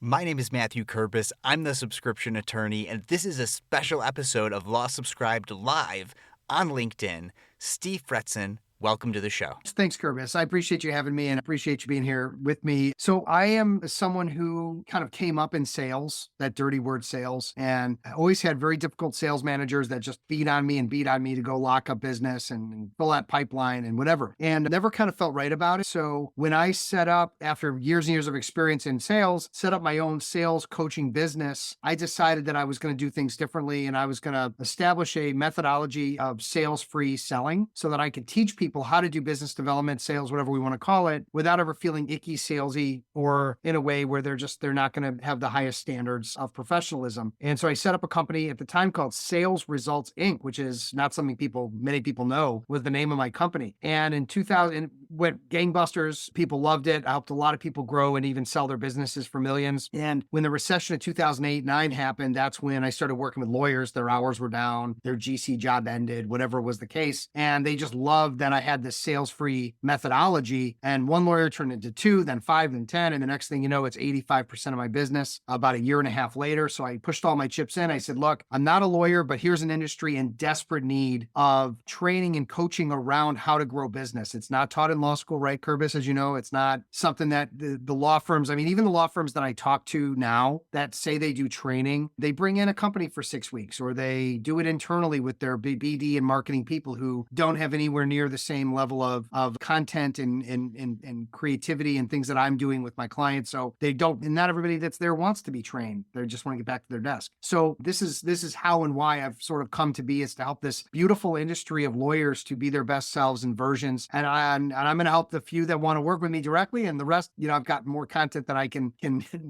My name is Matthew Kurbis. I'm the subscription attorney, and this is a special episode of Law Subscribed Live on LinkedIn. Steve Fretzen, welcome to the show. Thanks, Curtis. I appreciate you having me and appreciate you being here with me. So I am someone who kind of came up in sales, that dirty word sales, and I always had very difficult sales managers that just beat on me to go lock up business and fill that pipeline and whatever, and never kind of felt right about it. So when I set up, after years and years of experience in sales, set up my own sales coaching business, I decided that I was going to do things differently and I was going to establish a methodology of sales-free selling so that I could teach people how to do business development, sales, whatever we want to call it, without ever feeling icky, salesy, or in a way where they're not going to have the highest standards of professionalism. And so I set up a company at the time called Sales Results Inc., which is not something many people know, was the name of my company. And in 2000, it went gangbusters. People loved it. I helped a lot of people grow and even sell their businesses for millions. And when the recession of 2008-9 happened, that's when I started working with lawyers. Their hours were down, their GC job ended, whatever was the case. And they just loved that I had this sales-free methodology. And one lawyer turned into two, then five, then 10. And the next thing you know, it's 85% of my business about a year and a half later. So I pushed all my chips in. I said, look, I'm not a lawyer, but here's an industry in desperate need of training and coaching around how to grow business. It's not taught in law school, right, Kurbis? As you know, it's not something that the law firms, even the law firms that I talk to now that say they do training, they bring in a company for 6 weeks, or they do it internally with their BD and marketing people who don't have anywhere near the same level of content and creativity and things that I'm doing with my clients. So they don't, and not everybody that's there wants to be trained. They just want to get back to their desk. So this is how and why I've sort of come to be, is to help this beautiful industry of lawyers to be their best selves and versions. And I'm going to help the few that want to work with me directly, and the rest, I've got more content that I can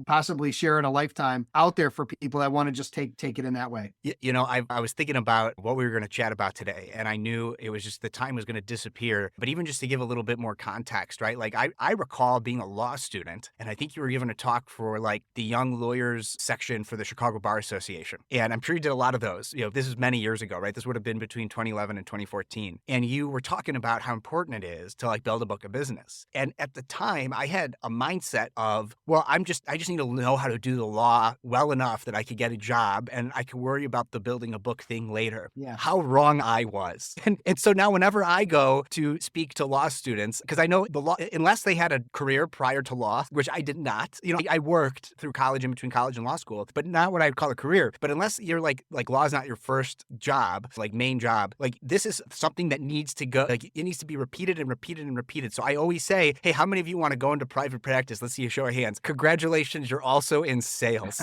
possibly share in a lifetime out there for people that want to just take it in that way. I was thinking about what we were going to chat about today, and I knew it was just the time was going to disappear. But even just to give a little bit more context, right? Like I recall being a law student, and I think you were given a talk for like the young lawyers section for the Chicago Bar Association. And I'm sure you did a lot of those. This is many years ago, right? This would have been between 2011 and 2014. And you were talking about how important it is to like build a book of business. And at the time I had a mindset of, well, I just need to know how to do the law well enough that I could get a job and I could worry about the building a book thing later. Yeah. How wrong I was. And so now whenever I go to speak to law students, because I know the law, unless they had a career prior to law, which I did not, I worked through college, in between college and law school, but not what I would call a career. But unless you're like law is not your first job, like main job, like this is something that needs to go, like it needs to be repeated and repeated and repeated. So I always say, hey, how many of you want to go into private practice? Let's see a show of hands. Congratulations, you're also in sales.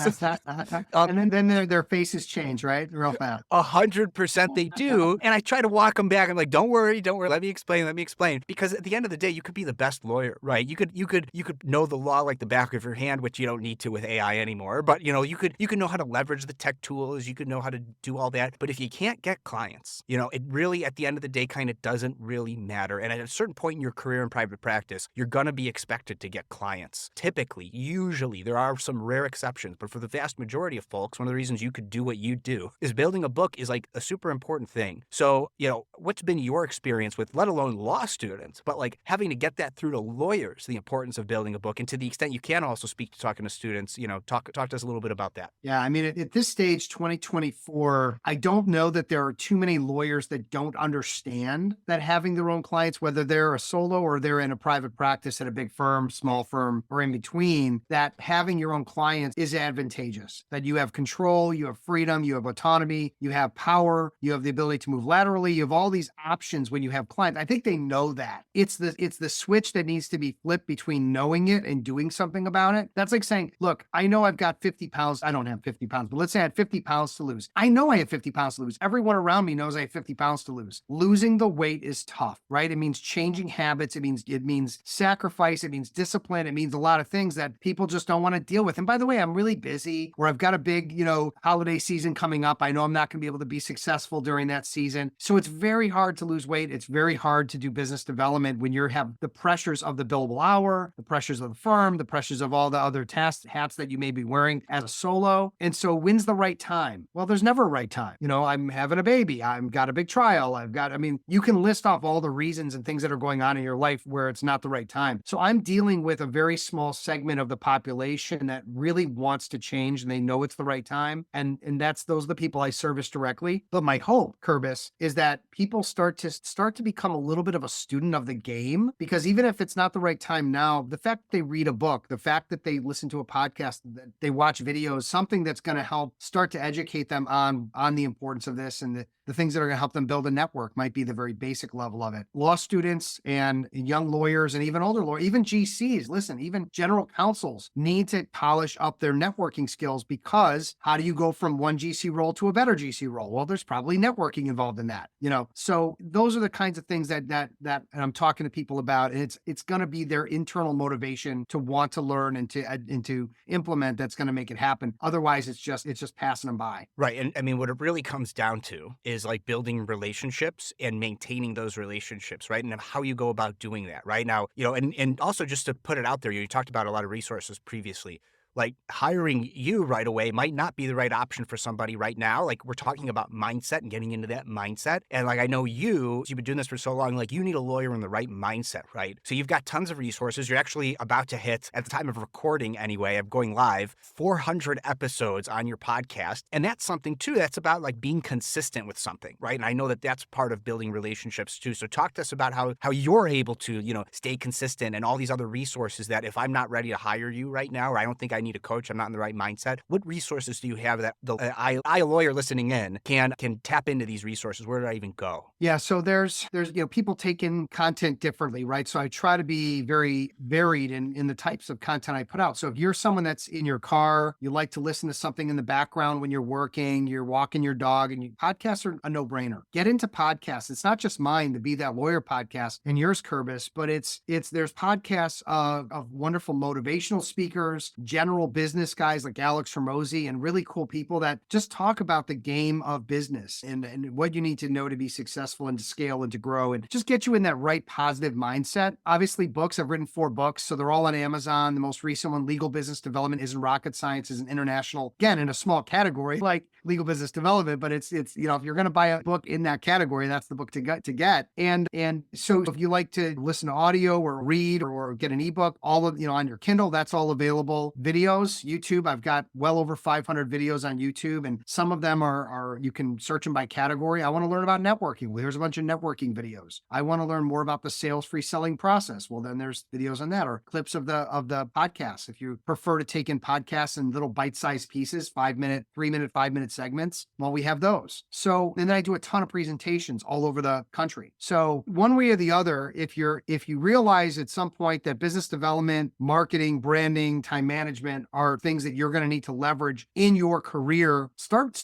And then their faces change, right? Real fast. 100% they do. And I try to walk them back. I'm like, don't worry. Let me explain. Because at the end of the day, you could be the best lawyer, right? You could know the law like the back of your hand, which you don't need to with AI anymore. But you could know how to leverage the tech tools. You could know how to do all that. But if you can't get clients, it really, at the end of the day, kind of doesn't really matter. And at a certain point in your career in private practice, you're going to be expected to get clients. Typically, usually, there are some rare exceptions, but for the vast majority of folks, one of the reasons you could do what you do is building a book is like a super important thing. So, what's been your experience with, let alone law students, but like having to get that through to lawyers, the importance of building a book, and to the extent you can also speak to talking to students, talk to us a little bit about that. Yeah. At this stage, 2024, I don't know that there are too many lawyers that don't understand that having their own clients, whether they're a solo or they're in a private practice at a big firm, small firm, or in between, that having your own clients is advantageous, that you have control, you have freedom, you have autonomy, you have power, you have the ability to move laterally, you have all these options when you have clients. I think they know that. It's the switch that needs to be flipped between knowing it and doing something about it. That's like saying, look, I know I've got 50 pounds. I don't have 50 pounds, but let's say I had 50 pounds to lose. I know I have 50 pounds to lose. Everyone around me knows I have 50 pounds to lose. Losing the weight is tough, right? It means changing habits. It means sacrifice. It means discipline. It means a lot of things that people just don't want to deal with. And by the way, I'm really busy, or I've got a big, holiday season coming up. I know I'm not going to be able to be successful during that season. So it's very hard to lose weight. It's very very hard to do business development when you have the pressures of the billable hour, the pressures of the firm, the pressures of all the other hats that you may be wearing as a solo. And so when's the right time? Well, there's never a right time. I'm having a baby. I've got a big trial. You can list off all the reasons and things that are going on in your life where it's not the right time. So I'm dealing with a very small segment of the population that really wants to change and they know it's the right time. And those are the people I service directly. But my hope, Kerbis, is that people start to become a little bit of a student of the game, because even if it's not the right time now, the fact that they read a book, the fact that they listen to a podcast, that they watch videos, something that's going to help start to educate them on the importance of this and the things that are going to help them build a network might be the very basic level of it. Law students and young lawyers and even older lawyers, even GCs, listen, even general counsels need to polish up their networking skills, because how do you go from one GC role to a better GC role? Well, there's probably networking involved in that, So those are the kinds of things that I'm talking to people about. And it's going to be their internal motivation to want to learn and to implement that's going to make it happen. Otherwise, it's just passing them by. Right. And I mean, what it really comes down to is like building relationships and maintaining those relationships, right? And how you go about doing that right now, and also just to put it out there, you talked about a lot of resources previously. Like hiring you right away might not be the right option for somebody right now. Like we're talking about mindset and getting into that mindset. And like I know you've been doing this for so long, like you need a lawyer in the right mindset, right? So you've got tons of resources. You're actually about to hit, at the time of recording anyway, of going live, 400 episodes on your podcast. And that's something too, that's about like being consistent with something, right? And I know that that's part of building relationships too. So talk to us about how you're able to, stay consistent and all these other resources that if I'm not ready to hire you right now, or I don't think I need a coach, I'm not in the right mindset. What resources do you have that a lawyer listening in can tap into these resources? Where do I even go? Yeah, so there's people take in content differently, right? So I try to be very varied in the types of content I put out. So if you're someone that's in your car, you like to listen to something in the background when you're working, you're walking your dog, and podcasts are a no-brainer. Get into podcasts. It's not just mine, the Be That Lawyer podcast and yours, Kerbis, but there's podcasts of wonderful motivational speakers, general business guys like Alex Hormozi, and really cool people that just talk about the game of business and what you need to know to be successful and to scale and to grow and just get you in that right positive mindset. Obviously, books. I've written 4 books, so they're all on Amazon. The most recent one, Legal Business Development Isn't Rocket Science, is an international, again, in a small category like legal business development, but it's if you're going to buy a book in that category, that's the book to get. And so if you like to listen to audio or read or get an ebook, all of on your Kindle, that's all available. Videos, YouTube, I've got well over 500 videos on YouTube, and some of them are you can search them by category. I want to learn about networking. Well, here's a bunch of networking videos. I want to learn more about the sales free selling process. Well, then there's videos on that, or clips of the podcasts. If you prefer to take in podcasts in little bite-sized pieces, 5-minute, 3-minute, 5-minute segments, well, we have those. So, and then I do a ton of presentations all over the country. So one way or the other, if you realize at some point that business development, marketing, branding, time management are things that you're going to need to leverage in your career, start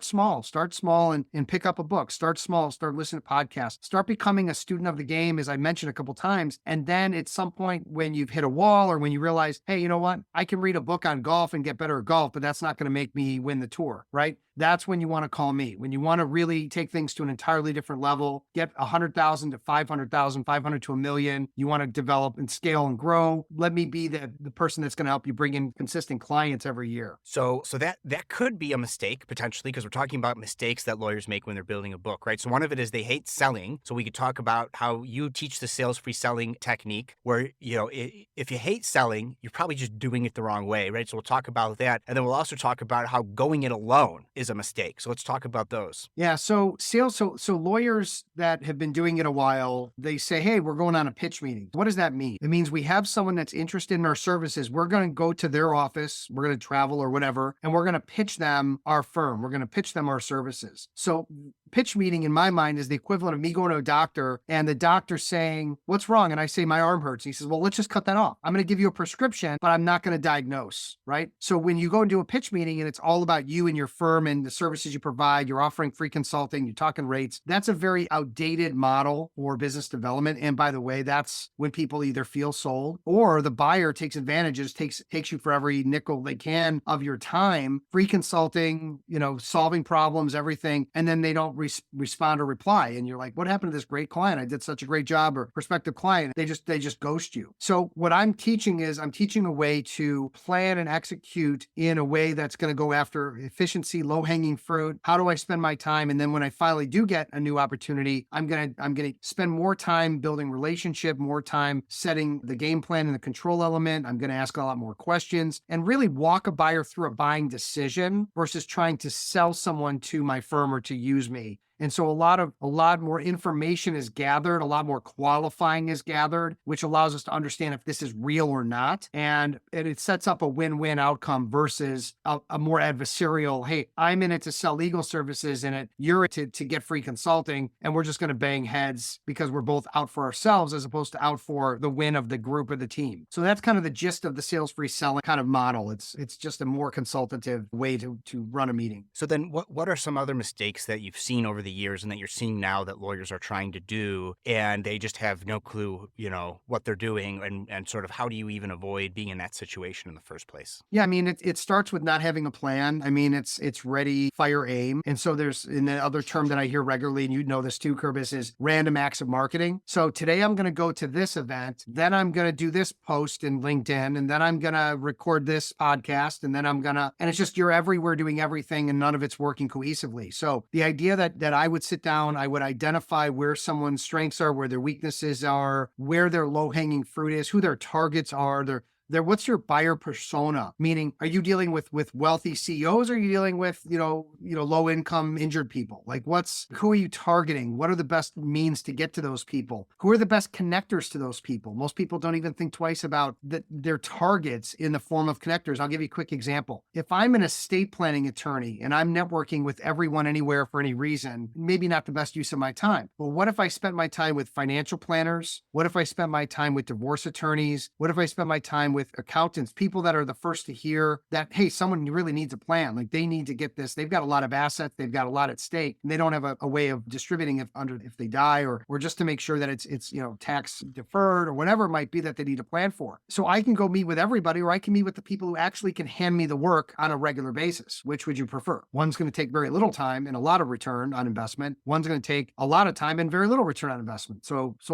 small and pick up a book. Start small, start listening to podcasts, start becoming a student of the game, as I mentioned a couple times. And then at some point when you've hit a wall, or when you realize, hey, you know what? I can read a book on golf and get better at golf, but that's not going to make me win the tour, right? That's when you want to call me. When you want to really take things to an entirely different level, get 100,000 to 500,000, 500 to 1 million. You want to develop and scale and grow. Let me be the person that's going to help you bring in consistent clients every year. So that could be a mistake potentially, because we're talking about mistakes that lawyers make when they're building a book, right? So one of it is they hate selling. So we could talk about how you teach the sales free selling technique, where, if you hate selling, you're probably just doing it the wrong way, right? So we'll talk about that. And then we'll also talk about how going it alone is a mistake. So let's talk about those. Yeah. So sales, so lawyers that have been doing it a while, they say, hey, we're going on a pitch meeting. What does that mean? It means we have someone that's interested in our services. We're going to go to their office. We're going to travel or whatever, and we're going to pitch them our firm. We're going to pitch them our services. So pitch meeting in my mind is the equivalent of me going to a doctor and the doctor saying, what's wrong? And I say, my arm hurts. And he says, well, let's just cut that off. I'm going to give you a prescription, but I'm not going to diagnose, right? So when you go and do a pitch meeting and it's all about you and your firm and the services you provide, you're offering free consulting, you're talking rates, that's a very outdated model for business development. And by the way, that's when people either feel sold or the buyer takes advantage, takes you for every nickel they can of your time, free consulting, solving problems, everything. And then they don't respond or reply. And you're like, what happened to this great client? I did such a great job, or prospective client. They just ghost you. So what I'm teaching is I'm teaching a way to plan and execute in a way that's going to go after efficiency, low hanging fruit. How do I spend my time? And then when I finally do get a new opportunity, I'm going to spend more time building relationship, more time setting the game plan and the control element. I'm going to ask a lot more questions and really walk a buyer through a buying decision versus trying to sell someone to my firm or to use me. And so a lot more information is gathered, a lot more qualifying is gathered, which allows us to understand if this is real or not. And it sets up a win-win outcome versus a more adversarial, hey, I'm in it to sell legal services and you're to get free consulting, and we're just going to bang heads because we're both out for ourselves as opposed to out for the win of the group or the team. So that's kind of the gist of the sales free selling kind of model. It's just a more consultative way to run a meeting. So then what are some other mistakes that you've seen over the years and that you're seeing now that lawyers are trying to do, and they just have no clue, what they're doing, and sort of how do you even avoid being in that situation in the first place? Yeah, I mean, it starts with not having a plan. I mean, it's ready, fire, aim. And so there's in the other term that I hear regularly, and you know this too, Kerbis, is random acts of marketing. So today I'm going to go to this event, then I'm going to do this post in LinkedIn, and then I'm going to record this podcast, and then and it's just you're everywhere doing everything, and none of it's working cohesively. So the idea that I would sit down, I would identify where someone's strengths are, where their weaknesses are, where their low-hanging fruit is, who their targets are, what's your buyer persona? Meaning, are you dealing with wealthy CEOs? Or are you dealing with, low income injured people? Like who are you targeting? What are the best means to get to those people? Who are the best connectors to those people? Most people don't even think twice about their targets in the form of connectors. I'll give you a quick example. If I'm an estate planning attorney and I'm networking with everyone anywhere for any reason, maybe not the best use of my time. But what if I spent my time with financial planners? What if I spent my time with divorce attorneys? What if I spent my time with accountants, people that are the first to hear that, hey, someone really needs a plan. Like they need to get this. They've got a lot of assets. They've got a lot at stake, and they don't have a way of distributing if they die or just to make sure that it's tax deferred or whatever it might be that they need a plan for. So I can go meet with everybody, or I can meet with the people who actually can hand me the work on a regular basis. Which would you prefer? One's going to take very little time and a lot of return on investment. One's going to take a lot of time and very little return on investment.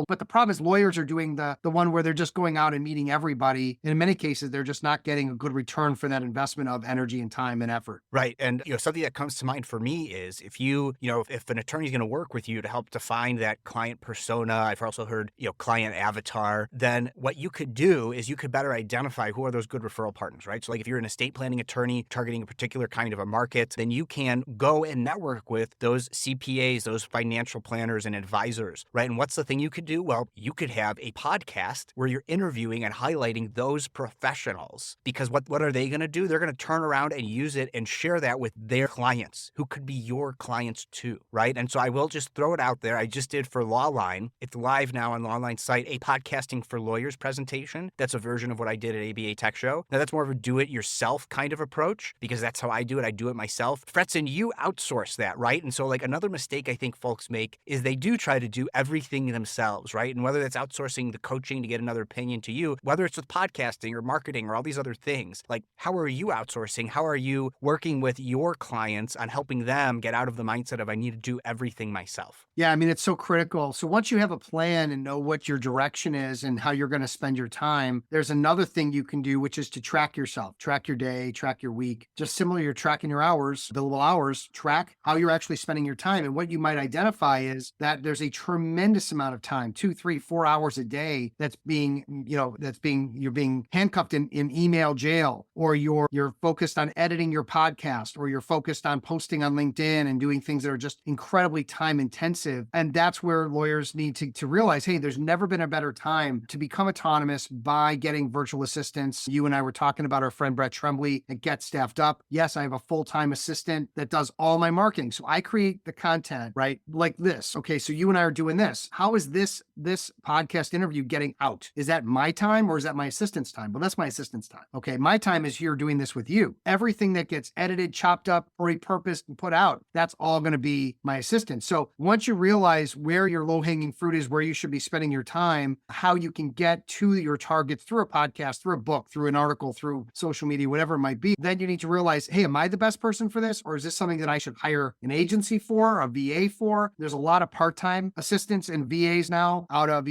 But the problem is lawyers are doing the one where they're just going out and meeting everybody. And in many cases, they're just not getting a good return for that investment of energy and time and effort. Right. And, something that comes to mind for me is if if an attorney is going to work with you to help define that client persona, I've also heard, client avatar, then what you could do is you could better identify who are those good referral partners, right? So like if you're an estate planning attorney targeting a particular kind of a market, then you can go and network with those CPAs, those financial planners and advisors, right? And what's the thing you could do? Well, you could have a podcast where you're interviewing and highlighting those professionals, because what are they going to do? They're going to turn around and use it and share that with their clients who could be your clients too, right? And so I will just throw it out there. I just did for Lawline. It's live now on the Lawline site, a podcasting for lawyers presentation. That's a version of what I did at ABA Tech Show. Now that's more of a do-it-yourself kind of approach because that's how I do it. I do it myself. Fretzen, you outsource that, right? And so like another mistake I think folks make is they do try to do everything themselves, right? And whether that's outsourcing the coaching to get another opinion to you, whether it's with podcasting or marketing or all these other things, like how are you outsourcing? How are you working with your clients on helping them get out of the mindset of I need to do everything myself? Yeah, I mean, it's so critical. So once you have a plan and know what your direction is and how you're going to spend your time, there's another thing you can do, which is to track yourself, track your day, track your week. Just similar, you're tracking your hours, billable hours, track how you're actually spending your time. And what you might identify is that there's a tremendous amount of time, 2, 3, 4 hours a day that's being, you're being handcuffed in email jail, or you're focused on editing your podcast, or you're focused on posting on LinkedIn and doing things that are just incredibly time intensive. And that's where lawyers need to realize, hey, there's never been a better time to become autonomous by getting virtual assistants. You and I were talking about our friend Brett Tremblay at Get Staffed Up. Yes, I have a full-time assistant that does all my marketing. So I create the content, right? Like this. Okay, so you and I are doing this. How is this podcast interview getting out? Is that my time or is that my assistant's assistant's time. Well, that's my assistant's time. Okay. My time is here doing this with you. Everything that gets edited, chopped up, or repurposed and put out, that's all going to be my assistant. So once you realize where your low-hanging fruit is, where you should be spending your time, how you can get to your targets through a podcast, through a book, through an article, through social media, whatever it might be, then you need to realize, hey, am I the best person for this? Or is this something that I should hire an agency for, a VA for? There's a lot of part-time assistants and VAs now out of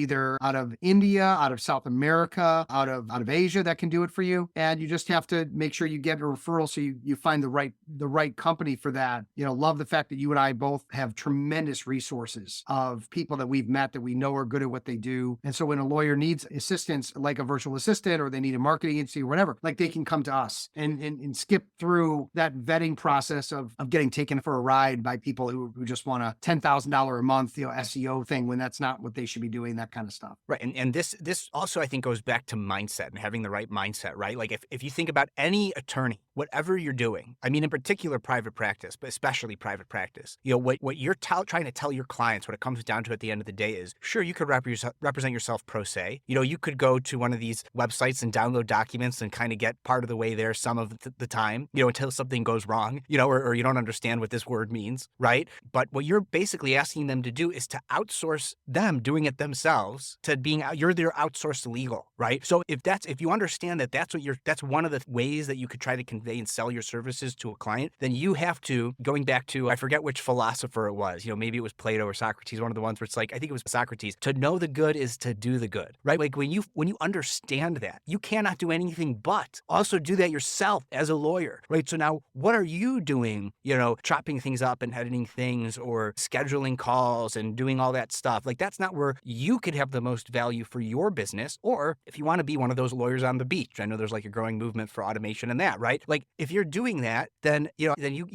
India, out of South America, out of Asia that can do it for you. And you just have to make sure you get a referral so you find the right company for that. Love the fact that you and I both have tremendous resources of people that we've met that we know are good at what they do. And so when a lawyer needs assistance, like a virtual assistant, or they need a marketing agency or whatever, like they can come to us and skip through that vetting process of getting taken for a ride by people who just want a $10,000 a month, SEO thing when that's not what they should be doing, that kind of stuff. Right. And this also, I think, goes back to mindset and having the right mindset, right? Like if you think about any attorney, whatever you're doing, I mean, in particular, private practice, but especially private practice, what you're trying to tell your clients, what it comes down to at the end of the day is, sure, you could represent yourself pro se. You could go to one of these websites and download documents and kind of get part of the way there some of the time, until something goes wrong, or you don't understand what this word means, right? But what you're basically asking them to do is to outsource them doing it themselves to you're their outsourced legal, right? So if you understand that that's one of the ways that you could try to convey and sell your services to a client, then you have to, going back to, I forget which philosopher it was, maybe it was Plato or Socrates, one of the ones where it's like, I think it was Socrates, to know the good is to do the good, right? Like when you understand that, you cannot do anything but also do that yourself as a lawyer, right? So now what are you doing, chopping things up and editing things or scheduling calls and doing all that stuff? Like that's not where you could have the most value for your business. Or if you want to be one of those lawyers on the beach, I know there's like a growing movement for automation and that, right? Like if you're doing that, then you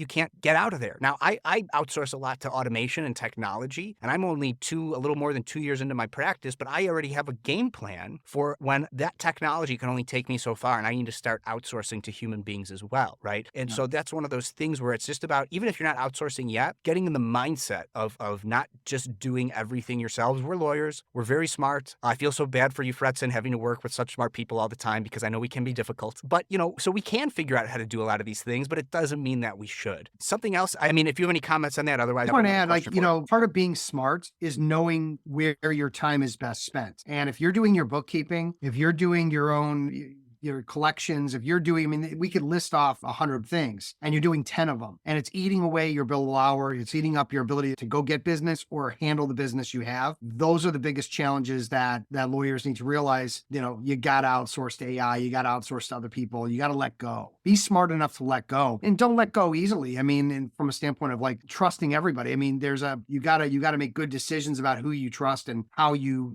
can't get out of there. Now I outsource a lot to automation and technology, and I'm only a little more than 2 years into my practice, but I already have a game plan for when that technology can only take me so far and I need to start outsourcing to human beings as well, right? And so that's one of those things where it's just about, even if you're not outsourcing yet, getting in the mindset of not just doing everything yourselves. We're lawyers. We're very smart. I feel so bad for you, Fretson, having to work with such smart people all the time because I know we can be difficult. But, so we can figure out how to do a lot of these things, but it doesn't mean that we should. Something else, I mean, if you have any comments on that, otherwise, I want to add, part of being smart is knowing where your time is best spent. And if you're doing your bookkeeping, if you're doing your own your collections, if you're doing, I mean, we could list off 100 things and you're doing 10 of them and it's eating away your billable hour. It's eating up your ability to go get business or handle the business you have. Those are the biggest challenges that lawyers need to realize. You got to outsource to AI. You got to outsource to other people. You got to let go. Be smart enough to let go and don't let go easily. I mean, and from a standpoint of like trusting everybody, I mean, you got to make good decisions about who you trust and how you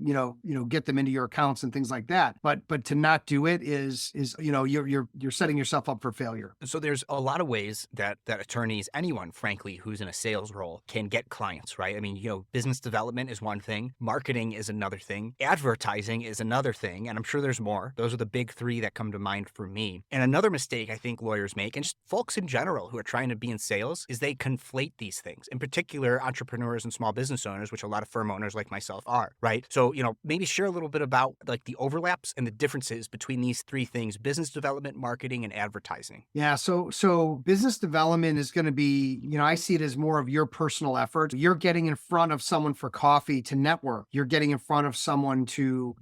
get them into your accounts and things like that. But to not do it is you're setting yourself up for failure. So there's a lot of ways that attorneys, anyone, frankly, who's in a sales role can get clients, right? I mean, business development is one thing. Marketing is another thing. Advertising is another thing. And I'm sure there's more. Those are the big three that come to mind for me. And another mistake I think lawyers make, and just folks in general who are trying to be in sales, is they conflate these things. In particular, entrepreneurs and small business owners, which a lot of firm owners like myself are, right? So, maybe share a little bit about like the overlaps and the differences between these three things: business development, marketing, and advertising. Yeah. So business development is going to be, I see it as more of your personal effort. You're getting in front of someone for coffee to network. You're getting in front of someone to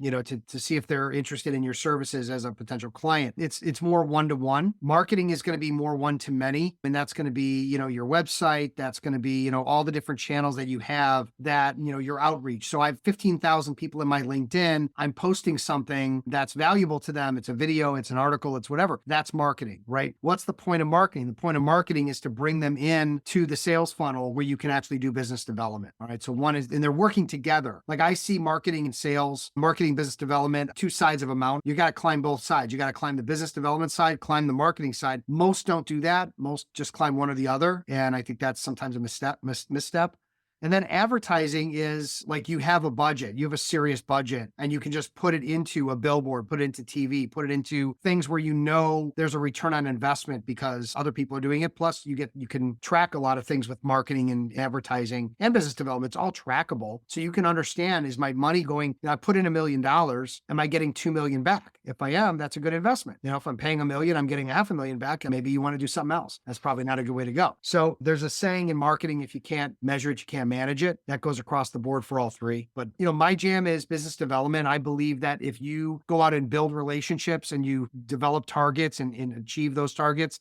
see if they're interested in your services as a potential client. It's more one-to-one. Marketing is going to be more one-to-many. And that's going to be, your website. That's going to be, all the different channels that you have that, your outreach. So I have 15,000 people in my LinkedIn. I'm posting something that's valuable to them. It's a video, it's an article, it's whatever. That's marketing, right? What's the point of marketing? The point of marketing is to bring them in to the sales funnel where you can actually do business development. All right. So one is, and they're working together. Like I see marketing and sales, marketing, business development, two sides of a mountain. You got to climb both sides. You got to climb the business development side, climb the marketing side. Most don't do that. Most just climb one or the other. And I think that's sometimes a misstep. And then advertising is like you have a budget, you have a serious budget, and you can just put it into a billboard, put it into TV, put it into things where you know there's a return on investment because other people are doing it. Plus, you can track a lot of things with marketing and advertising and business development. It's all trackable. So you can understand, is my money going, I put in $1 million, am I getting 2 million back? If I am, that's a good investment. If I'm paying $1 million, I'm getting $500,000 back, and maybe you want to do something else. That's probably not a good way to go. So there's a saying in marketing, if you can't measure it, you can't manage it. That goes across the board for all three. But my jam is business development. I believe that if you go out and build relationships and you develop targets and achieve those targets,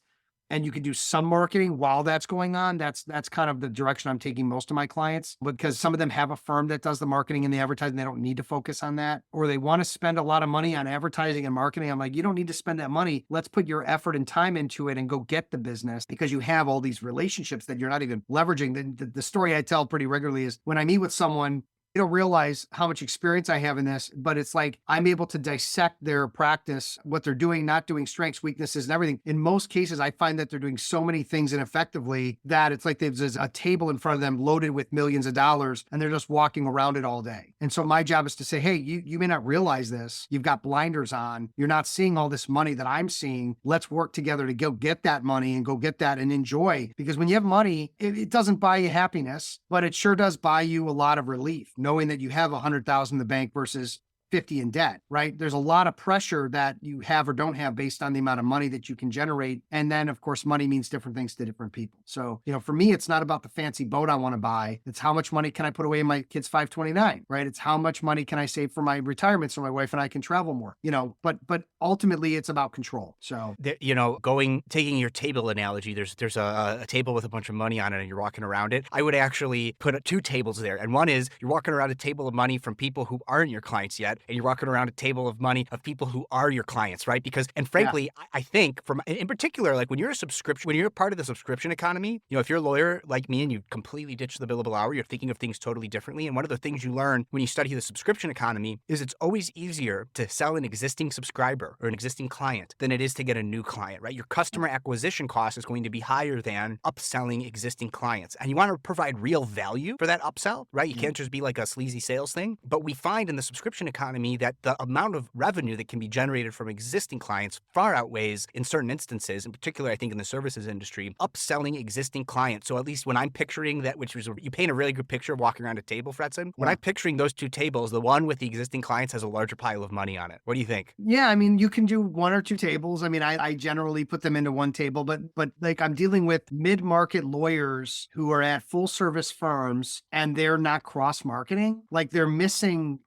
and you can do some marketing while that's going on, that's kind of the direction I'm taking most of my clients, because some of them have a firm that does the marketing and the advertising. They don't need to focus on that, or they want to spend a lot of money on advertising and marketing. I'm like, you don't need to spend that money. Let's put your effort and time into it and go get the business, because you have all these relationships that you're not even leveraging. The story I tell pretty regularly is when I meet with someone, you don't realize how much experience I have in this, but it's like I'm able to dissect their practice, what they're doing, not doing, strengths, weaknesses, and everything. In most cases, I find that they're doing so many things ineffectively that it's like there's a table in front of them loaded with millions of dollars, and they're just walking around it all day. And so my job is to say, hey, you may not realize this. You've got blinders on. You're not seeing all this money that I'm seeing. Let's work together to go get that money and go get that and enjoy. Because when you have money, it doesn't buy you happiness, but it sure does buy you a lot of relief, knowing that you have 100,000 in the bank versus 50 in debt, right? There's a lot of pressure that you have or don't have based on the amount of money that you can generate. And then of course, money means different things to different people. So, for me, it's not about the fancy boat I want to buy. It's how much money can I put away in my kid's 529, right? It's how much money can I save for my retirement so my wife and I can travel more, but ultimately it's about control. So, taking your table analogy, there's a table with a bunch of money on it and you're walking around it. I would actually put 2 tables there. And one is you're walking around a table of money from people who aren't your clients yet, and you're walking around a table of money of people who are your clients, right? And frankly, I think in particular, like when you're a part of the subscription economy, if you're a lawyer like me and you completely ditch the billable hour, you're thinking of things totally differently. And one of the things you learn when you study the subscription economy is it's always easier to sell an existing subscriber or an existing client than it is to get a new client, right? Your customer acquisition cost is going to be higher than upselling existing clients. And you want to provide real value for that upsell, right? You can't just be like a sleazy sales thing. But we find in the subscription economy that the amount of revenue that can be generated from existing clients far outweighs, in certain instances, in particular, I think in the services industry, upselling existing clients. So at least when I'm picturing that, you paint a really good picture of walking around a table, Fredson. When I'm picturing those 2 tables, the one with the existing clients has a larger pile of money on it. What do you think? Yeah, you can do 1 or 2 tables. I generally put them into 1 table, but like I'm dealing with mid-market lawyers who are at full service firms and they're not cross-marketing. Like they're missing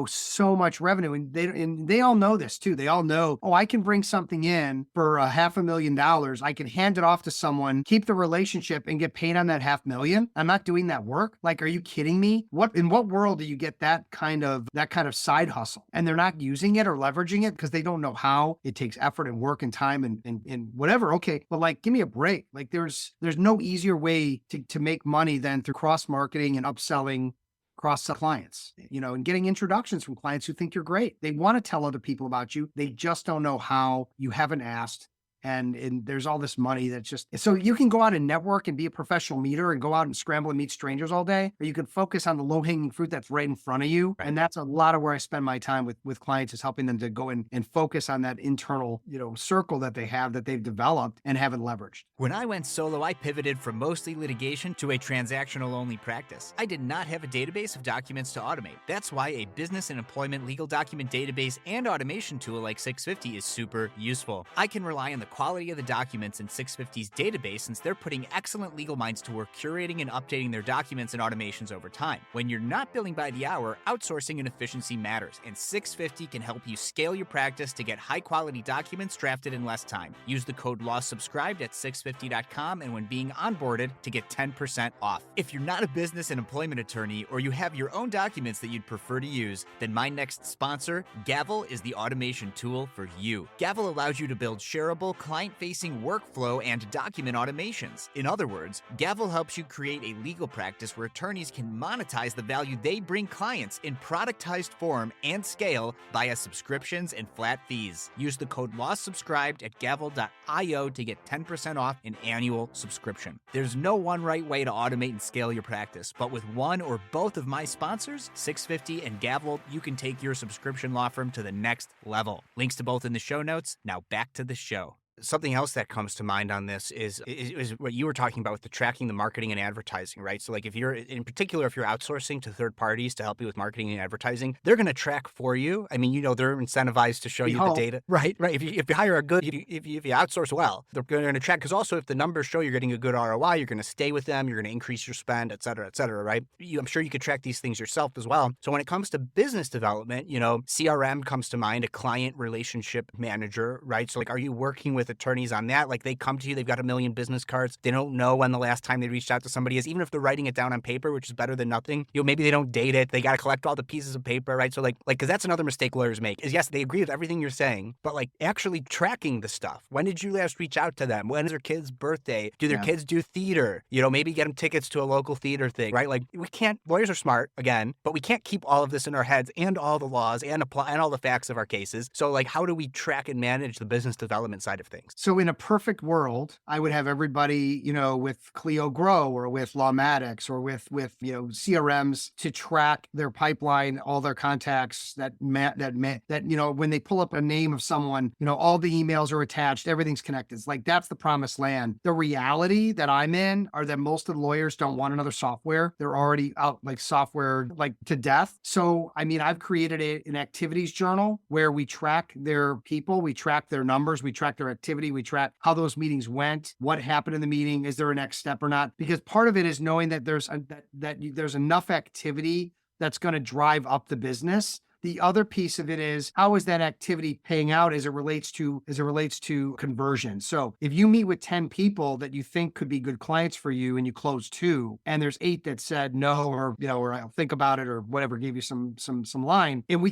so much revenue, and they all know this too. They all know, I can bring something in for $500,000. I can hand it off to someone, keep the relationship, and get paid on that $500,000. I'm not doing that work. Like, are you kidding me? In what world do you get that kind of side hustle? And they're not using it or leveraging it because they don't know how. It takes effort and work and time and whatever. Okay, but like, give me a break. Like, there's no easier way to make money than through cross marketing and upselling cross-sell clients, and getting introductions from clients who think you're great. They want to tell other people about you. They just don't know how. You haven't asked. And there's all this money that's just, so you can go out and network and be a professional meter and go out and scramble and meet strangers all day, or you can focus on the low-hanging fruit that's right in front of you. Right. And that's a lot of where I spend my time with clients, is helping them to go in and focus on that internal, circle that they have, that they've developed and haven't leveraged. When I went solo, I pivoted from mostly litigation to a transactional-only practice. I did not have a database of documents to automate. That's why a business and employment legal document database and automation tool like 650 is super useful. I can rely on the quality of the documents in 650's database, since they're putting excellent legal minds to work curating and updating their documents and automations over time. When you're not billing by the hour, outsourcing and efficiency matters, and 650 can help you scale your practice to get high-quality documents drafted in less time. Use the code LAWSUBSCRIBED at 650.com, and when being onboarded, to get 10% off. If you're not a business and employment attorney, or you have your own documents that you'd prefer to use, then my next sponsor, Gavel, is the automation tool for you. Gavel allows you to build shareable, client-facing workflow and document automations. In other words, Gavel helps you create a legal practice where attorneys can monetize the value they bring clients in productized form and scale via subscriptions and flat fees. Use the code LAWSubscribed at gavel.io to get 10% off an annual subscription. There's no one right way to automate and scale your practice, but with one or both of my sponsors, 650 and Gavel, you can take your subscription law firm to the next level. Links to both in the show notes. Now back to the show. Something else that comes to mind on this is what you were talking about with the tracking, the marketing and advertising, right? So like if you're, in particular, if you're outsourcing to third parties to help you with marketing and advertising, they're going to track for you. I mean, you know, they're incentivized to show you the data. Right. If you hire a good, if you outsource well, they're going to track, because also if the numbers show you're getting a good ROI, you're going to stay with them, you're going to increase your spend, et cetera, right? I'm sure you could track these things yourself as well. So when it comes to business development, you know, CRM comes to mind, a client relationship manager, right? So like, are you working with attorneys on that? Like they come to you, they've got a million business cards. They don't know when the last time they reached out to somebody is, even if they're writing it down on paper, which is better than nothing. You know, maybe they don't date it. They got to collect all the pieces of paper, right? So like, cause that's another mistake lawyers make is, yes, they agree with everything you're saying, but like actually tracking the stuff. When did you last reach out to them? When is their kid's birthday? Do their kids do theater? You know, maybe get them tickets to a local theater thing, right? Like we can't, lawyers are smart again, but we can't keep all of this in our heads and all the laws and apply and all the facts of our cases. So like, how do we track and manage the business development side of things? So in a perfect world, I would have everybody, you know, with Clio Grow or with Lawmatics or with you know, CRMs to track their pipeline, all their contacts that you know, when they pull up a name of someone, you know, all the emails are attached, everything's connected. It's like, that's the promised land. The reality that I'm in are that most of the lawyers don't want another software. They're already out like software like to death. So, I mean, I've created an activities journal where we track their people, we track their numbers, we track their activity, we track how those meetings went, what happened in the meeting, is there a next step or not? Because part of it is knowing that there's there's enough activity that's going to drive up the business. The other piece of it is, how is that activity paying out as it relates to conversion? So if you meet with 10 people that you think could be good clients for you and you close 2, and there's 8 that said no, or, you know, or I'll think about it or whatever, gave you some line, and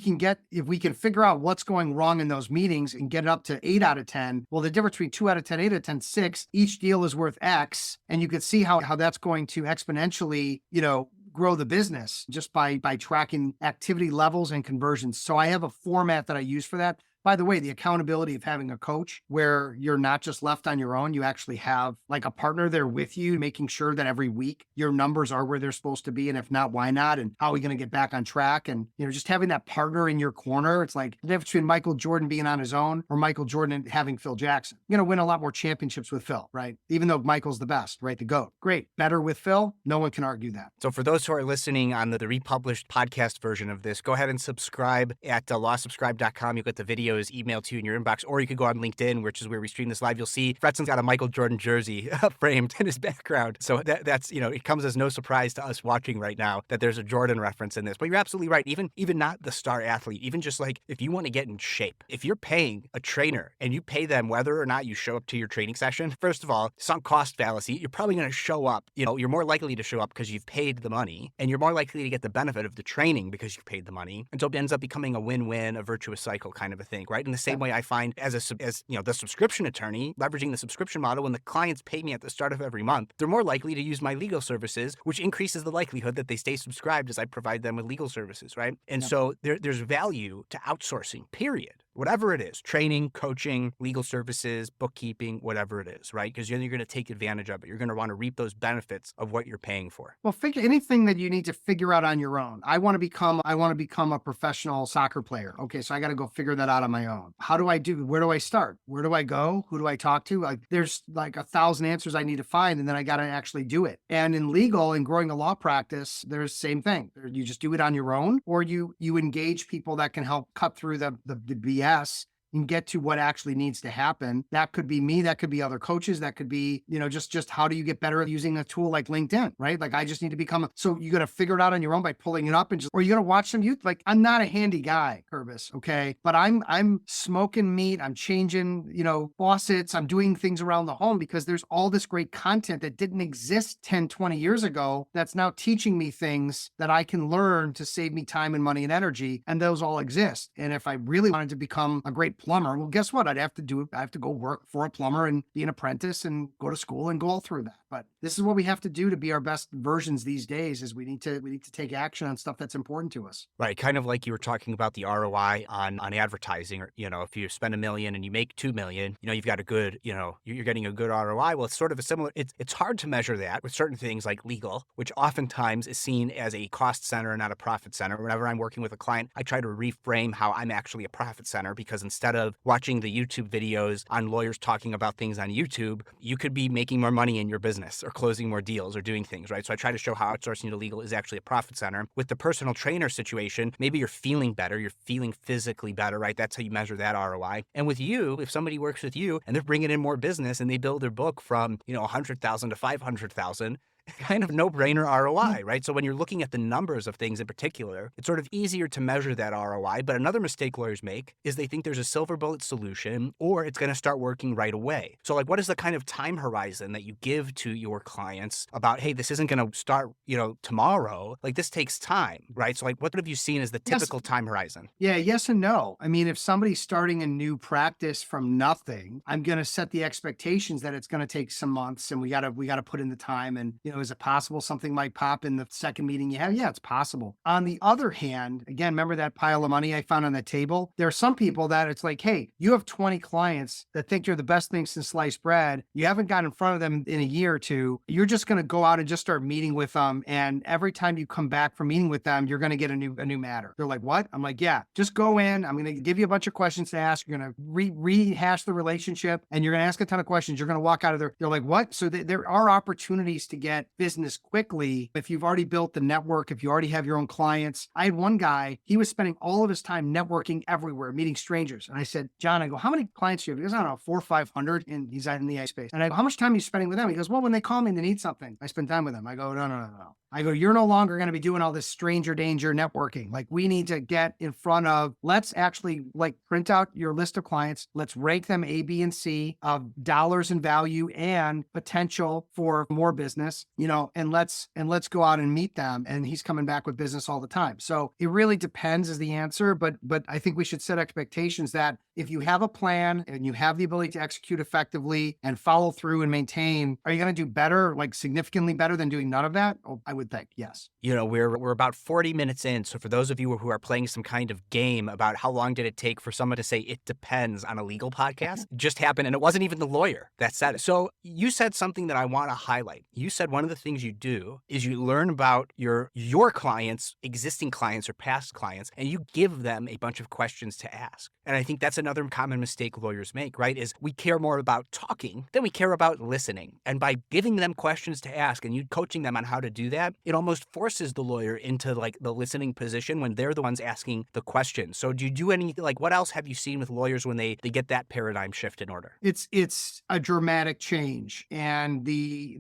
if we can figure out what's going wrong in those meetings and get it up to 8 out of 10, well, the difference between 2 out of 10, 8 out of 10, 6, each deal is worth X. And you could see how that's going to exponentially, you know, grow the business just by tracking activity levels and conversions. So I have a format that I use for that. By the way, the accountability of having a coach where you're not just left on your own, you actually have like a partner there with you, making sure that every week your numbers are where they're supposed to be. And if not, why not? And how are we going to get back on track? And, you know, just having that partner in your corner, it's like the difference between Michael Jordan being on his own or Michael Jordan and having Phil Jackson. You're going to win a lot more championships with Phil, right? Even though Michael's the best, right? The GOAT. Great. Better with Phil. No one can argue that. So for those who are listening on the republished podcast version of this, go ahead and subscribe at lawsubscribe.com. You'll get the videos emailed to you in your inbox, or you could go on LinkedIn, which is where we stream this live. You'll see Fretson's got a Michael Jordan jersey framed in his background. So that's, you know, it comes as no surprise to us watching right now that there's a Jordan reference in this. But you're absolutely right. Even not the star athlete, even just like if you want to get in shape, if you're paying a trainer and you pay them whether or not you show up to your training session, first of all, sunk cost fallacy, you're probably going to show up. You know, you're more likely to show up because you've paid the money, and you're more likely to get the benefit of the training because you've paid the money. And so it ends up becoming a win-win, a virtuous cycle kind of a thing, right? In the same way I find as you know, the subscription attorney, leveraging the subscription model, when the clients pay me at the start of every month, they're more likely to use my legal services, which increases the likelihood that they stay subscribed as I provide them with legal services, right? And so there's value to outsourcing, period. Whatever it is, training, coaching, legal services, bookkeeping, whatever it is, right? Because you're going to take advantage of it. You're going to want to reap those benefits of what you're paying for. Well, figure anything that you need to figure out on your own. I want to become a professional soccer player. Okay, so I got to go figure that out on my own. Where do I start? Where do I go? Who do I talk to? Like, there's like 1,000 answers I need to find, and then I got to actually do it. And in legal and growing a law practice, there's the same thing. You just do it on your own, or you engage people that can help cut through the BS and get to what actually needs to happen. That could be me, that could be other coaches, that could be, you know, just how do you get better at using a tool like LinkedIn, right? Like I just need to become, so you got to figure it out on your own by pulling it up or you got to watch some youth. Like I'm not a handy guy, Curvis, okay? But I'm smoking meat, I'm changing, you know, faucets, I'm doing things around the home because there's all this great content that didn't exist 10, 20 years ago that's now teaching me things that I can learn to save me time and money and energy. And those all exist. And if I really wanted to become a great plumber. Well, guess what? I have to go work for a plumber and be an apprentice and go to school and go all through that. But this is what we have to do to be our best versions these days is we need to take action on stuff that's important to us. Right. Kind of like you were talking about the ROI on advertising, or, if you spend $1 million and you make $2 million, you've got a good, you're getting a good ROI. Well, it's sort of a similar, it's hard to measure that with certain things like legal, which oftentimes is seen as a cost center and not a profit center. Whenever I'm working with a client, I try to reframe how I'm actually a profit center, because instead of watching the YouTube videos on lawyers talking about things on YouTube, you could be making more money in your business or closing more deals or doing things, right? So I try to show how outsourcing to legal is actually a profit center. With the personal trainer situation, maybe you're feeling better, you're feeling physically better, right? That's how you measure that ROI. And with you, if somebody works with you and they're bringing in more business and they build their book from, 100,000 to 500,000, kind of no-brainer ROI, right? So when you're looking at the numbers of things in particular, it's sort of easier to measure that ROI. But another mistake lawyers make is they think there's a silver bullet solution or it's going to start working right away. So like, what is the kind of time horizon that you give to your clients about, hey, this isn't going to start, tomorrow. Like, this takes time, right? So like, what have you seen as the typical time horizon? Yeah, yes and no. I mean, if somebody's starting a new practice from nothing, I'm going to set the expectations that it's going to take some months and we got to put in the time. And, is it possible something might pop in the second meeting you have? Yeah, it's possible. On the other hand, again, remember that pile of money I found on the table? There are some people that it's like, hey, you have 20 clients that think you're the best thing since sliced bread. You haven't got in front of them in a year or two. You're just going to go out and just start meeting with them. And every time you come back from meeting with them, you're going to get a new matter. They're like, what? I'm like, yeah, just go in. I'm going to give you a bunch of questions to ask. You're going to rehash the relationship and you're going to ask a ton of questions. You're going to walk out of there. They're like, what? So there are opportunities to get business quickly if you've already built the network, if you already have your own clients. I had one guy, he was spending all of his time networking everywhere, meeting strangers. And I said, John, I go, how many clients do you have? He goes, I don't know, 400 or 500. And he's out in the space. And I go, how much time are you spending with them? He goes, well, when they call me and they need something, I spend time with them. I go, no. I go, you're no longer going to be doing all this stranger danger networking. Like, we need to get in front of, let's actually print out your list of clients. Let's rank them A, B, and C of dollars and value and potential for more business, and let's go out and meet them. And he's coming back with business all the time. So it really depends is the answer. But I think we should set expectations that if you have a plan and you have the ability to execute effectively and follow through and maintain, are you going to do better, like significantly better than doing none of that? Oh, I would think, yes. We're about 40 minutes in. So for those of you who are playing some kind of game about how long did it take for someone to say it depends on a legal podcast, it just happened. And it wasn't even the lawyer that said it. So you said something that I want to highlight. You said one of the things you do is you learn about your clients, existing clients or past clients, and you give them a bunch of questions to ask. And I think that's another common mistake lawyers make, right? Is we care more about talking than we care about listening. And by giving them questions to ask and you coaching them on how to do that, it almost forces the lawyer into the listening position when they're the ones asking the questions. So do you do any, what else have you seen with lawyers when they get that paradigm shift in order? It's a dramatic change. And the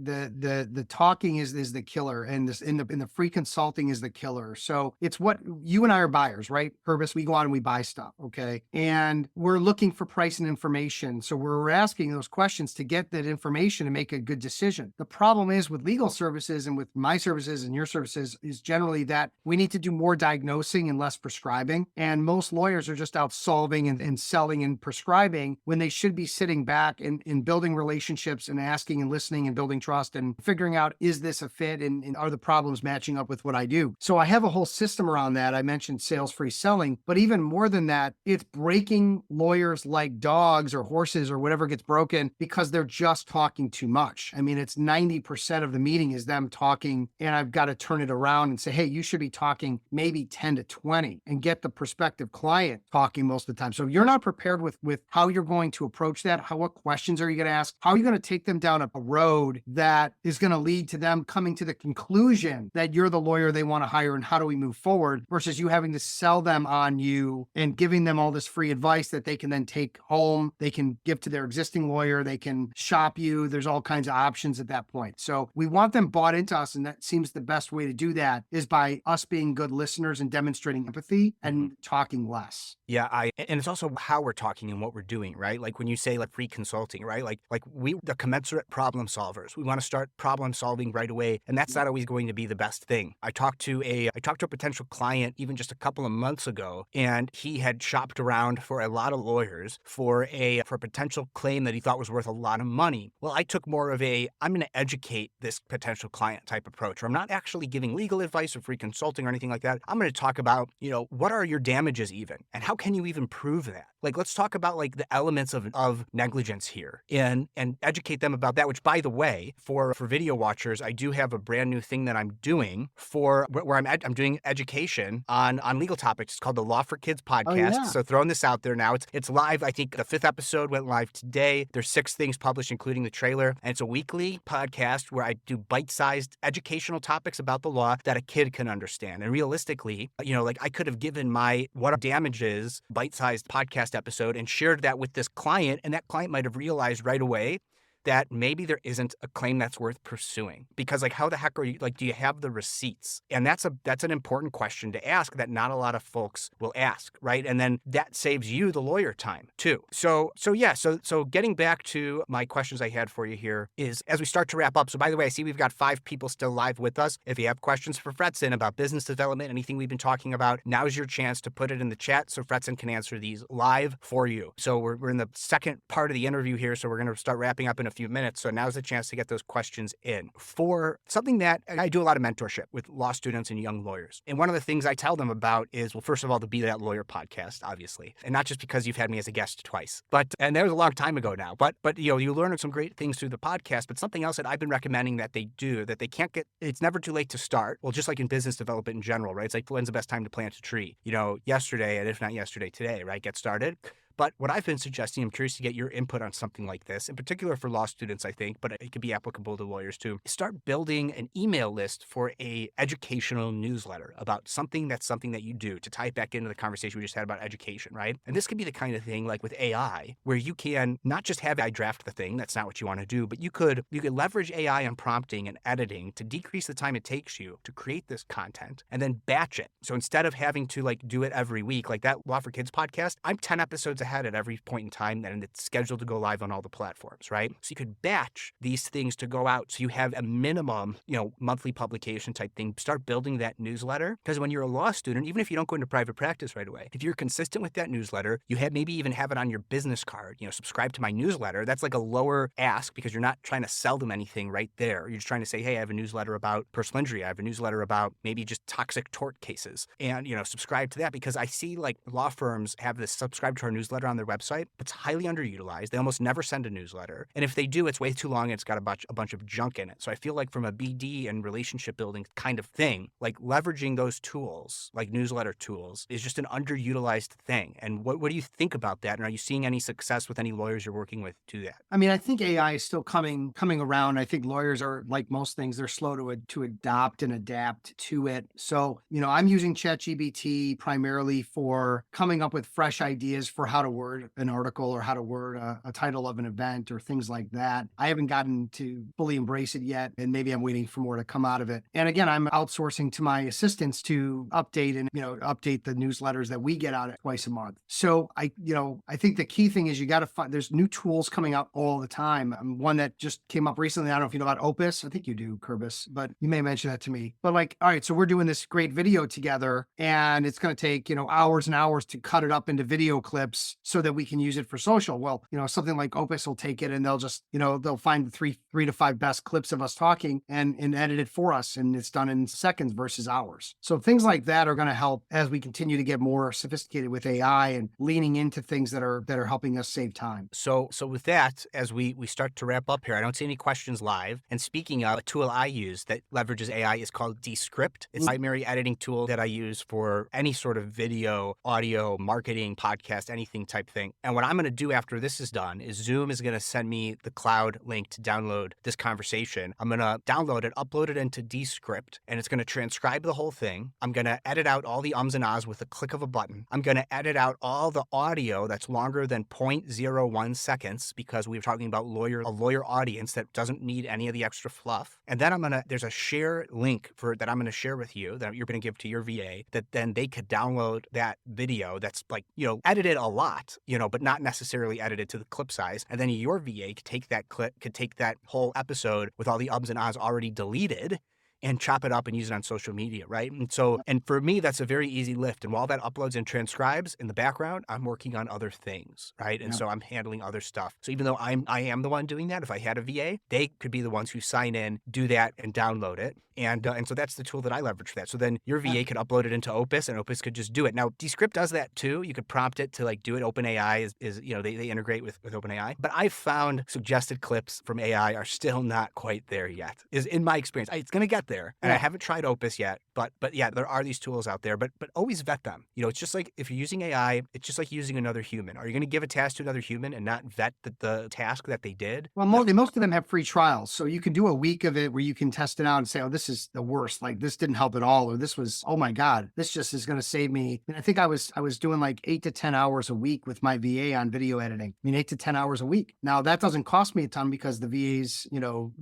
talking is the killer, and this in the free consulting is the killer. So it's what you and I are buyers, right? Purpose, we go out and we buy stuff. Okay. And we're looking for price and information. So we're asking those questions to get that information and make a good decision. The problem is with legal services and with my services and your services is generally that we need to do more diagnosing and less prescribing. And most lawyers are just out solving and selling and prescribing when they should be sitting back and building relationships and asking and listening and building trust and figuring out, is this a fit and are the problems matching up with what I do? So I have a whole system around that. I mentioned sales-free selling, but even more than that, it's breaking lawyers like dogs or horses or whatever gets broken because they're just talking too much. I mean, it's 90% of the meeting is them talking, and I've got to turn it around and say, hey, you should be talking maybe 10 to 20 and get the prospective client talking most of the time. So you're not prepared with how you're going to approach that. What questions are you going to ask? How are you going to take them down a road that is going to lead to them coming to the conclusion that you're the lawyer they want to hire, and how do we move forward, versus you having to sell them on you and giving them all this free advice that they can then take home, they can give to their existing lawyer, they can shop you. There's all kinds of options at that point. So we want them bought into us, and that seems the best way to do that is by us being good listeners and demonstrating empathy and talking less. Yeah, and it's also how we're talking and what we're doing, right? Like when you say like free consulting, right? Like we the commensurate problem solvers. We want to start problem solving right away, and that's not always going to be the best thing. I talked to a potential client even just a couple of months ago, and he had shopped around for a lot of lawyers for a potential claim that he thought was worth a lot of money. Well, I took more of I'm going to educate this potential client type approach, where I'm not actually giving legal advice or free consulting or anything like that. I'm going to talk about, what are your damages even, and how can you even prove that? Like, let's talk about like the elements of negligence here and educate them about that, which by the way, for video watchers, I do have a brand new thing that I'm doing for where I'm doing education on legal topics. It's called the Law for Kids podcast. Oh, yeah. So throwing this out there now, it's live. I think the 5th episode went live today. There's 6 things published, including the trailer. And it's a weekly podcast where I do bite-sized educational topics about the law that a kid can understand. And realistically, like I could have given my what are damages bite-sized podcast episode and shared that with this client, and that client might have realized right away that maybe there isn't a claim that's worth pursuing. Because like, how the heck are you, like, do you have the receipts? And that's an important question to ask that not a lot of folks will ask, right? And then that saves you the lawyer time too. So getting back to my questions I had for you here is, as we start to wrap up, so by the way, I see we've got 5 people still live with us. If you have questions for Fretzin about business development, anything we've been talking about, now's your chance to put it in the chat so Fretzin can answer these live for you. So we're in the second part of the interview here, so we're going to start wrapping up in a few minutes. So now's the chance to get those questions in for something that I do a lot of mentorship with law students and young lawyers. And one of the things I tell them about is, well, first of all, the Be That Lawyer podcast, obviously, and not just because you've had me as a guest twice, and that was a long time ago now, but you learn some great things through the podcast. But something else that I've been recommending that they do that they can't get, it's never too late to start. Well, just like in business development in general, right? It's like, when's the best time to plant a tree? Yesterday, and if not yesterday, today, right? Get started. But what I've been suggesting, I'm curious to get your input on something like this, in particular for law students, I think, but it could be applicable to lawyers too. Start building an email list for a educational newsletter about something that you do, to tie it back into the conversation we just had about education, right? And this could be the kind of thing like with AI, where you can not just have AI draft the thing, that's not what you want to do, but you could leverage AI on prompting and editing to decrease the time it takes you to create this content and then batch it. So instead of having to like do it every week, like that Law for Kids podcast, I'm 10 episodes ahead at every point in time, and it's scheduled to go live on all the platforms, right? So you could batch these things to go out so you have a minimum, monthly publication type thing. Start building that newsletter, because when you're a law student, even if you don't go into private practice right away, if you're consistent with that newsletter, you maybe even have it on your business card, subscribe to my newsletter. That's like a lower ask because you're not trying to sell them anything right there. You're just trying to say, hey, I have a newsletter about personal injury. I have a newsletter about maybe just toxic tort cases, and, subscribe to that, because I see like law firms have this subscribe to our newsletter on their website. It's highly underutilized. They almost never send a newsletter. And if they do, it's way too long and it's got a bunch of junk in it. So I feel like from a BD and relationship building kind of thing, like leveraging those tools, like newsletter tools, is just an underutilized thing. And what do you think about that? And are you seeing any success with any lawyers you're working with to that? I mean, I think AI is still coming around. I think lawyers are, like most things, they're slow to adopt and adapt to it. So, I'm using ChatGPT primarily for coming up with fresh ideas for how to word an article or how to word a title of an event or things like that. I haven't gotten to fully embrace it yet, and maybe I'm waiting for more to come out of it. And again, I'm outsourcing to my assistants to update the newsletters that we get out twice a month. So I think the key thing is you got to find, there's new tools coming out all the time. One that just came up recently, I don't know if you know about Opus. I think you do, Kerbis, but you may mention that to me. But like, all right, so we're doing this great video together, and it's going to take, hours and hours to cut it up into video clips so that we can use it for social. Well, something like Opus will take it and they'll just, they'll find the three to five best clips of us talking and edit it for us. And it's done in seconds versus hours. So things like that are going to help as we continue to get more sophisticated with AI and leaning into things that are helping us save time. So with that, as we start to wrap up here, I don't see any questions live. And speaking of, a tool I use that leverages AI is called Descript. It's a primary editing tool that I use for any sort of video, audio, marketing, podcast, anything streaming type thing. And what I'm going to do after this is done is Zoom is going to send me the cloud link to download this conversation. I'm going to download it, upload it into Descript, and it's going to transcribe the whole thing. I'm going to edit out all the ums and ahs with a click of a button. I'm going to edit out all the audio that's longer than 0.01 seconds because we were talking about a lawyer audience that doesn't need any of the extra fluff. And then there's a share link that I'm going to share with you that you're going to give to your VA that then they could download that video that's like, edited a lot, but not necessarily edited to the clip size. And then your VA could take that clip, could take that whole episode with all the ums and ahs already deleted and chop it up and use it on social media, right? And for me, that's a very easy lift. And while that uploads and transcribes in the background, I'm working on other things, right? And so I'm handling other stuff. So even though I am the one doing that, if I had a VA, they could be the ones who sign in, do that, and download it. And so that's the tool that I leverage for that. So then your VA could upload it into Opus, and Opus could just do it. Now, Descript does that too. You could prompt it to do it. OpenAI is they integrate with OpenAI. But I've found suggested clips from AI are still not quite there yet. Is in my experience, it's going to get there. And I haven't tried Opus yet. But yeah, there are these tools out there. But always vet them. It's just like if you're using AI, it's just like using another human. Are you going to give a task to another human and not vet the task that they did? Well, most of them have free trials, so you can do a week of it where you can test it out and say, oh, this is the worst. Like this didn't help at all, or this was, oh my God, this just is going to save me. And I think I was doing like 8 to 10 hours a week with my VA on video editing. 8 to 10 hours a week. Now that doesn't cost me a ton because the VA's,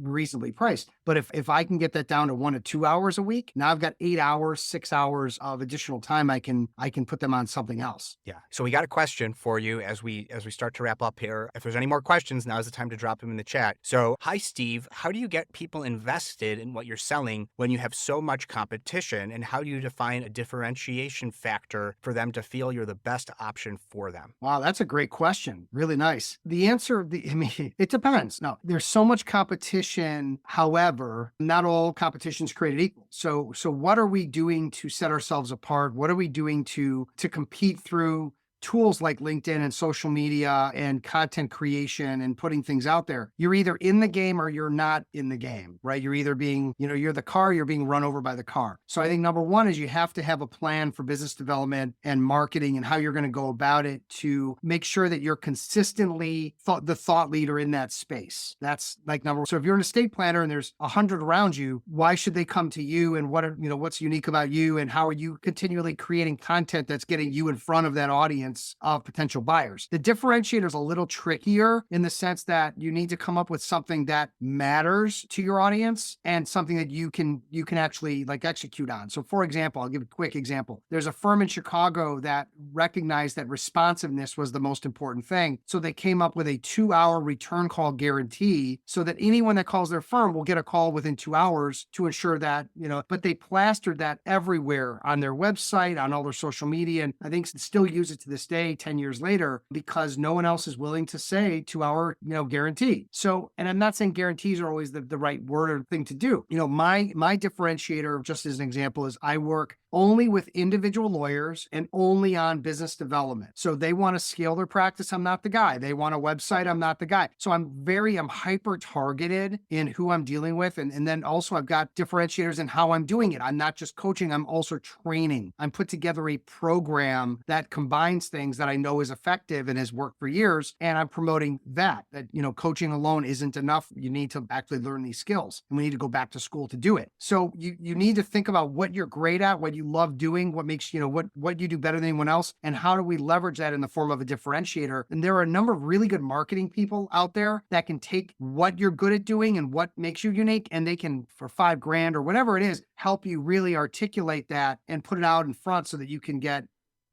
reasonably priced. But if I can get that down to 1 to 2 hours a week, now I've got 8 hours, 6 hours of additional time. I can put them on something else. Yeah. So we got a question for you as we start to wrap up here. If there's any more questions, now is the time to drop them in the chat. So, hi Steve, how do you get people invested in what you're selling when you have so much competition, and how do you define a differentiation factor for them to feel you're the best option for them? Wow, that's a great question. Really nice. The answer, it depends. No, there's so much competition. However, not all competition is created equal. So what are we doing to set ourselves apart? What are we doing to compete through tools like LinkedIn and social media and content creation and putting things out there? You're either in the game or you're not in the game, right? You're either being, you're the car, you're being run over by the car. So I think number one is you have to have a plan for business development and marketing and how you're going to go about it to make sure that you're consistently the thought leader in that space. That's like number one. So if you're an estate planner and there's 100 around you, why should they come to you, and what's unique about you, and how are you continually creating content that's getting you in front of that audience of potential buyers? The differentiator is a little trickier in the sense that you need to come up with something that matters to your audience and something that you can actually execute on. So for example, I'll give a quick example. There's a firm in Chicago that recognized that responsiveness was the most important thing. So they came up with a 2-hour return call guarantee so that anyone that calls their firm will get a call within 2 hours to ensure that, but they plastered that everywhere on their website, on all their social media. And I think still use it to this day, 10 years later, because no one else is willing to say 2-hour, guarantee. So, and I'm not saying guarantees are always the right word or thing to do. My differentiator, just as an example, is I work only with individual lawyers and only on business development. So they want to scale their practice. I'm not the guy. They want a website. I'm not the guy. So I'm hyper targeted in who I'm dealing with. And then also I've got differentiators in how I'm doing it. I'm not just coaching. I'm also training. I'm put together a program that combines things that I know is effective and has worked for years. And I'm promoting that coaching alone isn't enough. You need to actually learn these skills, and we need to go back to school to do it. So you need to think about what you're great at, what you love doing, what makes, what you do better than anyone else, and how do we leverage that in the form of a differentiator. And there are a number of really good marketing people out there that can take what you're good at doing and what makes you unique, and they can, for $5,000 or whatever it is, help you really articulate that and put it out in front so that you can get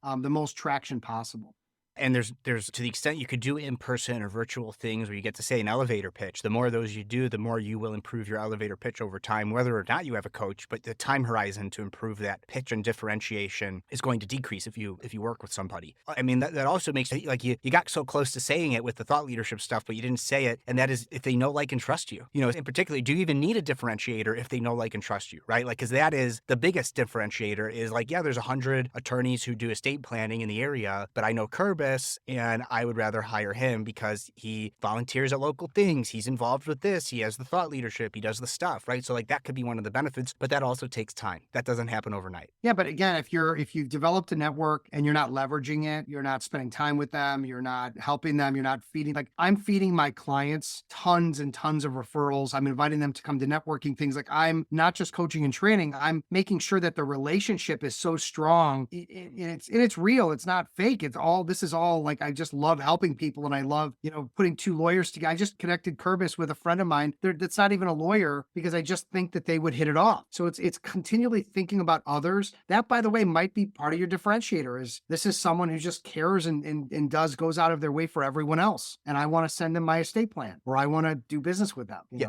the most traction possible. And there's to the extent you could do in-person or virtual things where you get to say an elevator pitch, the more of those you do, the more you will improve your elevator pitch over time, whether or not you have a coach. But the time horizon to improve that pitch and differentiation is going to decrease if you work with somebody. I mean, that also makes you got so close to saying it with the thought leadership stuff, but you didn't say it. And that is if they know, like, and trust you. In particular, do you even need a differentiator if they know, like, and trust you, right? Because that is the biggest differentiator is there's 100 attorneys who do estate planning in the area, but I know Kerbis this, and I would rather hire him because he volunteers at local things. He's involved with this. He has the thought leadership. He does the stuff, right? So like that could be one of the benefits, but that also takes time. That doesn't happen overnight. Yeah, but again, if you've developed a network and you're not leveraging it, you're not spending time with them, you're not helping them, you're not feeding, like I'm feeding my clients tons and tons of referrals. I'm inviting them to come to networking things. Like I'm not just coaching and training, I'm making sure that the relationship is so strong. It's real. It's not fake. This is all like, I just love helping people. And I love, putting two lawyers together. I just connected Kerbis with a friend of mine that's not even a lawyer because I just think that they would hit it off. So it's continually thinking about others. That, by the way, might be part of your differentiator. Is this is someone who just cares and goes out of their way for everyone else. And I want to send them my estate plan, or I want to do business with them. Yeah,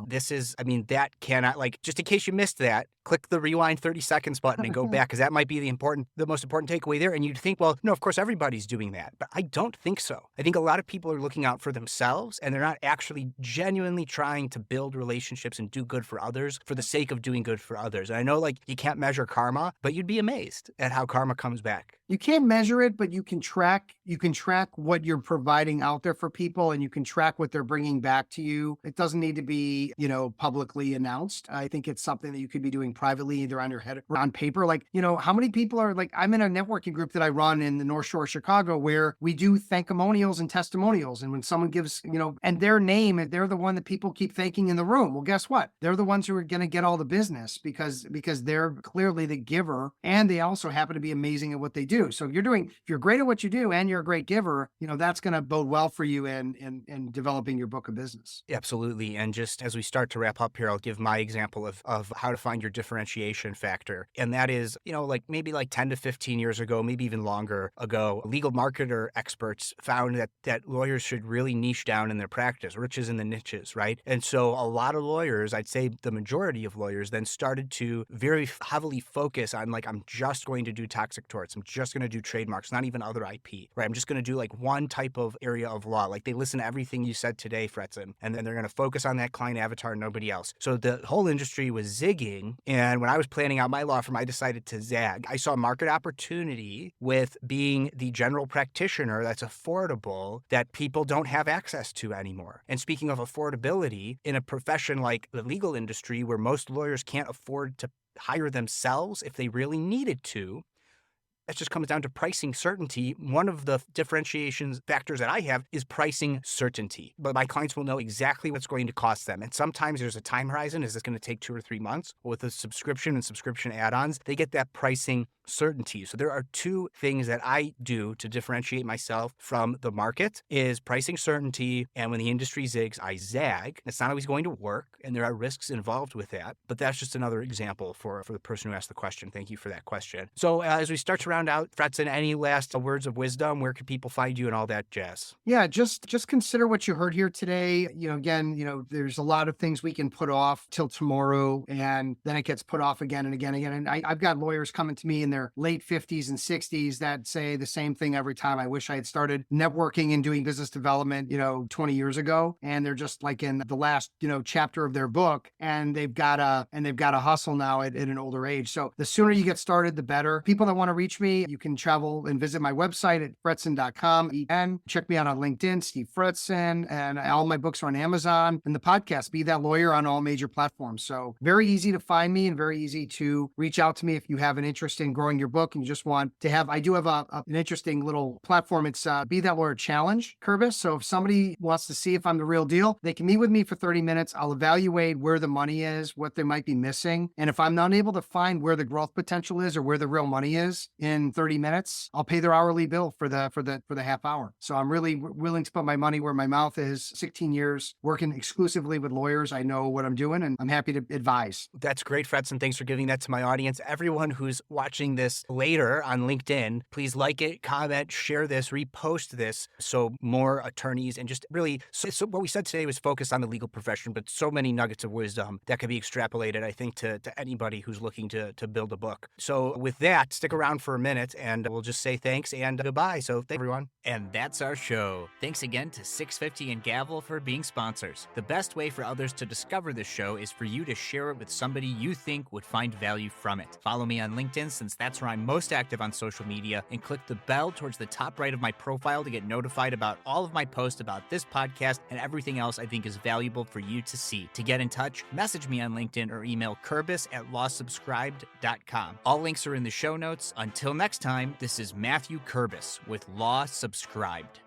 that cannot, like, just in case you missed that, click the rewind 30 seconds button and go back, because that might be the most important takeaway there. And you'd think, well, no, of course, everybody's doing that. But I don't think so. I think a lot of people are looking out for themselves, and they're not actually genuinely trying to build relationships and do good for others for the sake of doing good for others. And I know, like, you can't measure karma, but you'd be amazed at how karma comes back. You can't measure it, but you can track what you're providing out there for people, and you can track what they're bringing back to you. It doesn't need to be, publicly announced. I think it's something that you could be doing privately, either on your head or on paper. Like, how many people are like, I'm in a networking group that I run in the North Shore of Chicago where we do thankmonials and testimonials. And when someone gives, and their name, they're the one that people keep thanking in the room. Well, guess what? They're the ones who are going to get all the business because they're clearly the giver, and they also happen to be amazing at what they do. So if you're great at what you do and you're a great giver, that's going to bode well for you in developing your book of business. Absolutely. And just as we start to wrap up here, I'll give my example of how to find your differentiation factor. And that is, maybe 10 to 15 years ago, maybe even longer ago, legal marketer experts found that lawyers should really niche down in their practice, riches in the niches, right? And so a lot of lawyers, I'd say the majority of lawyers, then started to very heavily focus on, like, I'm just going to do toxic torts. I'm just going to do trademarks, not even other IP, right? I'm just going to do like one type of area of law. Like they listen to everything you said today, Fretzin, and then they're going to focus on that client avatar, nobody else. So the whole industry was zigging. And when I was planning out my law firm, I decided to zag. I saw market opportunity with being the general practitioner that's affordable, that people don't have access to anymore. And speaking of affordability, in a profession like the legal industry, where most lawyers can't afford to hire themselves if they really needed to, that just comes down to pricing certainty. One of the differentiation factors that I have is pricing certainty. But my clients will know exactly what's going to cost them. And sometimes there's a time horizon. Is this going to take 2 or 3 months? Or with a subscription and subscription add-ons, they get that pricing certainty. So there are 2 things that I do to differentiate myself from the market: is pricing certainty, and when the industry zigs, I zag. It's not always going to work, and there are risks involved with that. But that's just another example for the person who asked the question. Thank you for that question. So as we start to round out, Fretzin, any last words of wisdom? Where can people find you and all that jazz? Yeah, just consider what you heard here today. Again, there's a lot of things we can put off till tomorrow, and then it gets put off again and again and again. And I've got lawyers coming to me in their late 50s and 60s that say the same thing every time. I wish I had started networking and doing business development, 20 years ago. And they're just like in the last, chapter of their book, and they've got to hustle now at an older age. So the sooner you get started, the better. People that want to reach me, you can travel and visit my website at fretzin.com. And check me out on LinkedIn, Steve Fretzin, and all my books are on Amazon, and the podcast, Be That Lawyer, on all major platforms. So very easy to find me and very easy to reach out to me if you have an interest in growing your book and you just want to have, I do have an interesting little platform. It's Be That Lawyer Challenge, Kerbis. So if somebody wants to see if I'm the real deal, they can meet with me for 30 minutes. I'll evaluate where the money is, what they might be missing. And if I'm not able to find where the growth potential is or where the real money is in 30 minutes, I'll pay their hourly bill for the half hour. So I'm really willing to put my money where my mouth is. 16 years working exclusively with lawyers. I know what I'm doing, and I'm happy to advise. That's great, Fretzin. Thanks for giving that to my audience. Everyone who's watching this later on LinkedIn, please like it, comment, share this, repost this, so more attorneys and just really, so what we said today was focused on the legal profession, but so many nuggets of wisdom that could be extrapolated, I think, to anybody who's looking to build a book. So with that, stick around for minute, and we'll just say thanks and goodbye. So thank everyone. And that's our show. Thanks again to 650 and Gavel for being sponsors. The best way for others to discover this show is for you to share it with somebody you think would find value from it. Follow me on LinkedIn, since that's where I'm most active on social media, and click the bell towards the top right of my profile to get notified about all of my posts about this podcast and everything else I think is valuable for you to see. To get in touch, message me on LinkedIn or email Kurbis@lawsubscribed.com. All links are in the show notes. Until next time, this is Matthew Kurbis with Law Subscribed.